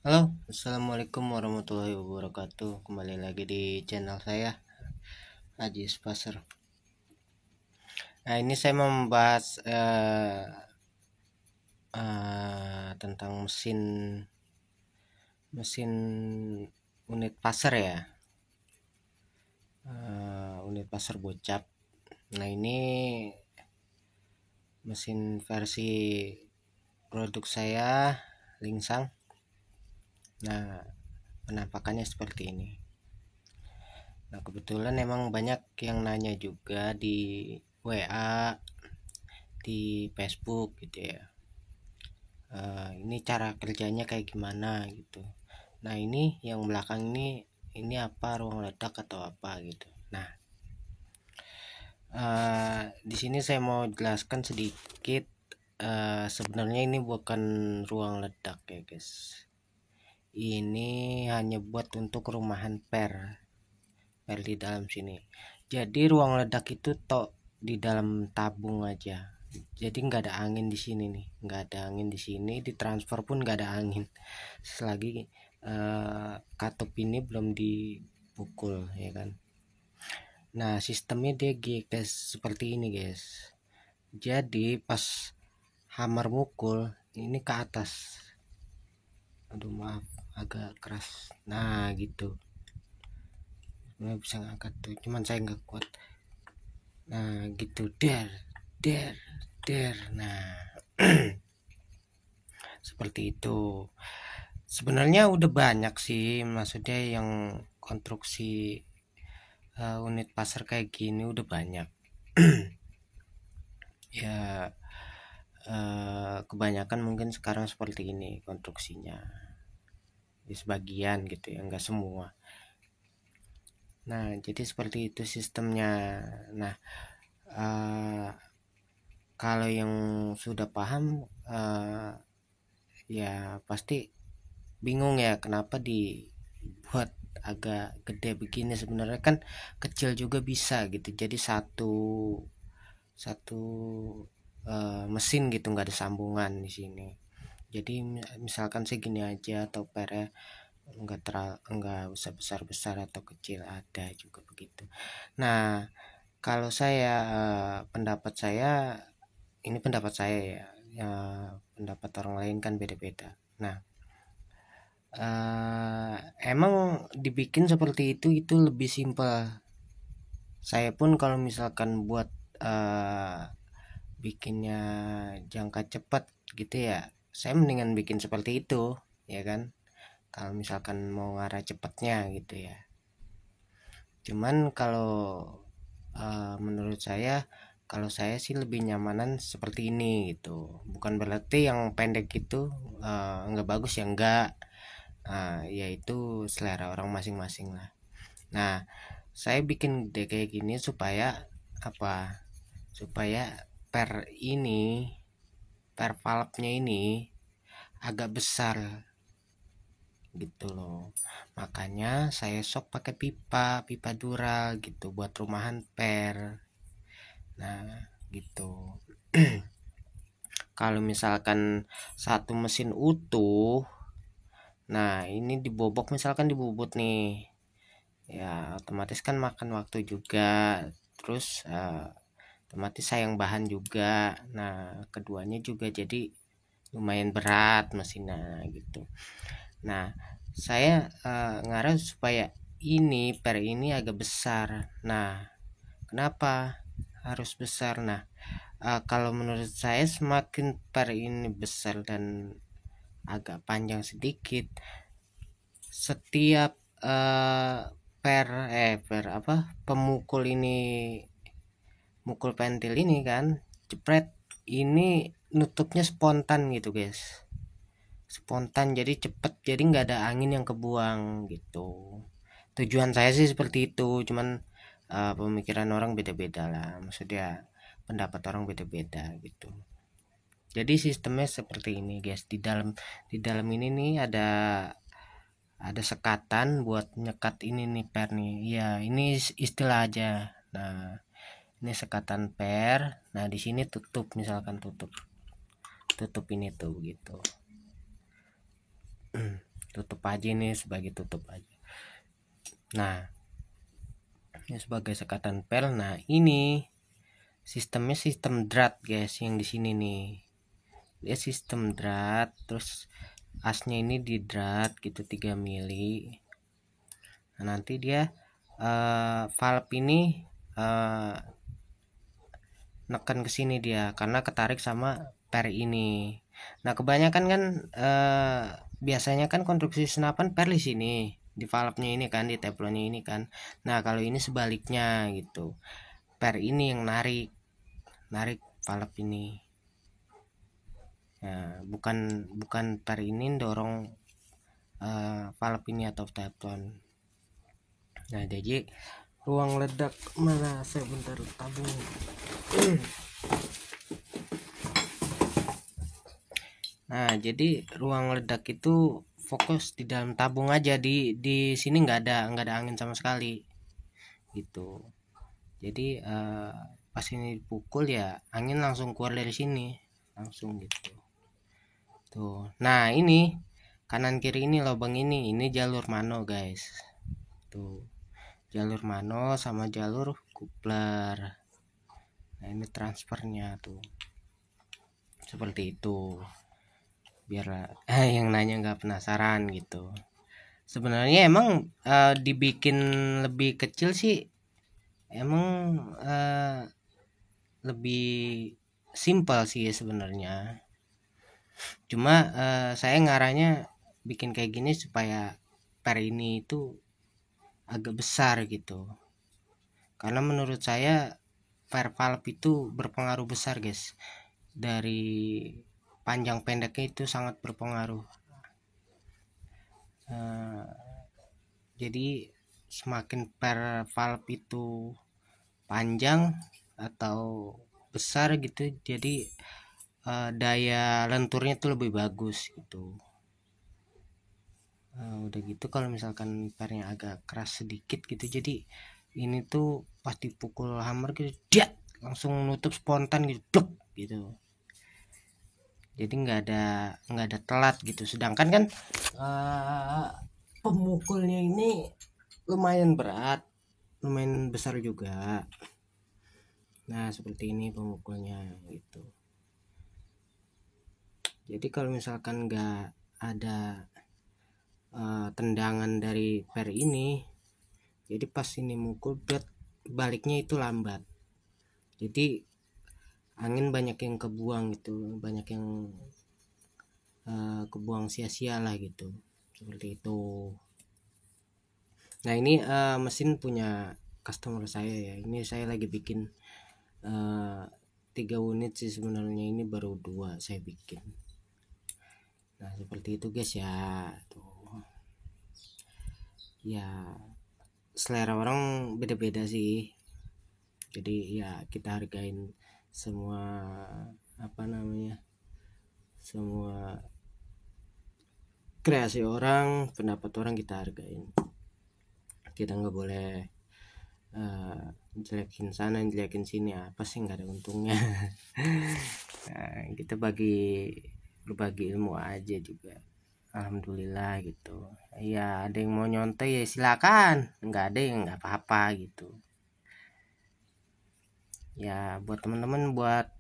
Halo, assalamualaikum warahmatullahi wabarakatuh. Kembali lagi di channel saya, Ajis Pasar. Nah, ini saya mau membahas tentang mesin mesin unit pasar ya, unit pasar bocap. Nah, ini mesin versi produk saya, Lingsang. Nah, penampakannya seperti ini. Nah, kebetulan emang banyak yang nanya juga di WA, di Facebook gitu ya. Ini cara kerjanya kayak gimana gitu. Nah, ini yang belakang ini apa, ruang ledak atau apa gitu. Nah, di sini saya mau jelaskan sedikit. Sebenarnya ini bukan ruang ledak ya guys. Ini hanya buat untuk rumahan per di dalam sini. Jadi ruang ledak itu tok di dalam tabung aja. Jadi nggak ada angin di sini nih, nggak ada angin di sini, ditransfer pun nggak ada angin selagi katup ini belum dipukul ya kan. Nah, sistemnya dia guys seperti ini guys. Jadi pas hammer mukul ini ke atas, aduh maaf agak keras, nah gitu. Nggak bisa ngangkat tuh, cuman saya nggak kuat. Nah gitu, der der der. Nah seperti itu. Sebenarnya udah banyak sih, maksudnya yang konstruksi unit pasar kayak gini udah banyak. Ya, kebanyakan mungkin sekarang seperti ini konstruksinya, di sebagian gitu ya, nggak semua. Nah, jadi seperti itu sistemnya. Nah, eh, kalau yang sudah paham, ya pasti bingung ya kenapa dibuat agak gede begini. Sebenarnya kan kecil juga bisa gitu, jadi satu satu mesin gitu, nggak ada sambungan di sini. Jadi misalkan segini aja, atau pernya nggak usah besar besar atau kecil, ada juga begitu. Nah, kalau saya, pendapat saya, ini pendapat saya ya, ya pendapat orang lain kan beda-beda. Nah, emang dibikin seperti itu lebih simpel. Saya pun kalau misalkan buat eh, bikinnya jangka cepat gitu ya, saya mendingan bikin seperti itu ya kan, kalau misalkan mau ngarah cepatnya gitu ya. Cuman kalau menurut saya, kalau saya sih lebih nyamanan seperti ini gitu. Bukan berarti yang pendek itu nggak bagus ya, enggak. Ya itu selera orang masing-masing lah. Nah, saya bikin gede kayak gini supaya apa? Supaya per ini, per valve-nya ini agak besar gitu loh. Makanya saya sok pakai pipa dural gitu buat rumahan per. Nah, gitu. Kalau misalkan satu mesin utuh, nah ini dibobok, misalkan dibobot nih, ya otomatis kan makan waktu juga, terus otomatis sayang bahan juga. Nah, keduanya juga jadi lumayan berat mesinnya gitu. Nah, saya ngarah supaya ini per ini agak besar. Nah, kenapa harus besar? Nah, kalau menurut saya semakin per ini besar dan agak panjang sedikit, setiap uh, per apa, pemukul ini, mukul pentil ini kan, jepret, ini nutupnya spontan gitu guys, spontan, jadi cepet, jadi nggak ada angin yang kebuang gitu. Tujuan saya sih seperti itu, cuman pemikiran orang beda-beda lah, maksudnya pendapat orang beda-beda gitu. Jadi sistemnya seperti ini guys. Di dalam ini nih ada sekatan buat nyekat ini nih, per nih. Ya, ini istilah aja. Nah, ini sekatan per. Nah, di sini tutup, misalkan tutup ini tuh gitu. tutup aja ini sebagai tutup aja. Nah, ini sebagai sekatan pel. Nah, ini sistemnya sistem drat guys, yang di sini nih. Dia sistem drat, terus asnya ini di drat gitu 3 mili. Nah, nanti dia valve ini neken ke sini dia karena ketarik sama per ini. Nah, kebanyakan kan biasanya kan konstruksi senapan per di sini, di valve-nya ini kan, di teflonnya ini kan. Nah, kalau ini sebaliknya gitu. Per ini yang narik valve ini. Nah, bukan per ini dorong valve ini atau teflon. Nah, jadi ruang ledak mana, saya bentar tabung. Nah, jadi ruang ledak itu fokus di dalam tabung aja, di sini nggak ada angin sama sekali gitu. Jadi pas ini dipukul ya angin langsung keluar dari sini langsung gitu. Tuh. Nah, ini kanan kiri ini lubang ini jalur mano guys. Tuh. Jalur mano sama jalur coupler. Nah, ini transfernya tuh. Seperti itu. Biar yang nanya nggak penasaran gitu. Sebenarnya emang dibikin lebih kecil sih emang lebih simpel sih sebenarnya. Cuma saya ngaranya bikin kayak gini supaya per ini itu agak besar gitu. Karena menurut saya per valve itu berpengaruh besar guys. Dari panjang pendeknya itu sangat berpengaruh. Jadi semakin per valve itu panjang atau besar gitu, jadi daya lenturnya tuh lebih bagus gitu. Udah gitu kalau misalkan pernya agak keras sedikit gitu, jadi ini tuh pas dipukul hammer gitu dia langsung nutup spontan gitu blok gitu. Jadi nggak ada telat gitu. Sedangkan kan pemukulnya ini lumayan berat, lumayan besar juga. Nah, seperti ini pemukulnya gitu. Jadi kalau misalkan nggak ada tendangan dari per ini, jadi pas ini mukul baliknya itu lambat. Jadi angin banyak yang kebuang gitu, banyak yang kebuang sia-sia lah gitu. Seperti itu. Nah, ini mesin punya customer saya ya. Ini saya lagi bikin 3 unit sih sebenarnya, ini baru 2 saya bikin. Nah, seperti itu guys ya. Tuh. Ya, selera orang beda-beda sih. Jadi ya kita hargain semua semua kreasi orang, pendapat orang kita hargain. Kita nggak boleh jelekin sana jelekin sini, apa sih, nggak ada untungnya. Nah, kita berbagi ilmu aja juga, alhamdulillah gitu. Ya ada yang mau nyontek ya silakan, nggak ada yang nggak apa-apa gitu. Ya buat teman-teman, buat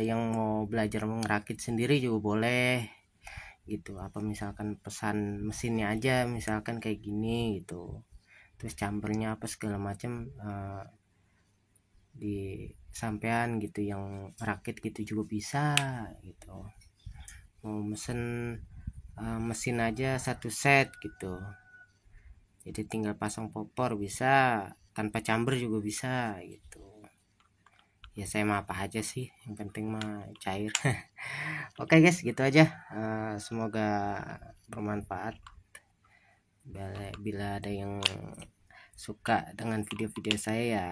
yang mau belajar ngerakit sendiri juga boleh gitu. Apa misalkan pesan mesinnya aja misalkan kayak gini gitu, terus campernya apa segala macam di sampean gitu yang rakit gitu juga bisa gitu. Mau mesen mesin aja 1 set gitu, jadi tinggal pasang popor bisa, tanpa chamber juga bisa gitu. Ya saya mah apa aja sih, yang penting mah cair. Oke guys, gitu aja. Semoga bermanfaat. Bila ada yang suka dengan video-video saya ya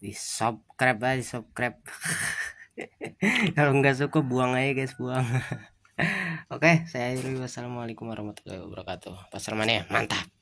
di subscribe aja, subscribe. Kalau nggak suka buang aja guys, buang. Oke, saya akhiri. Wassalamualaikum warahmatullahi wabarakatuh. Pasar mana ya, mantap.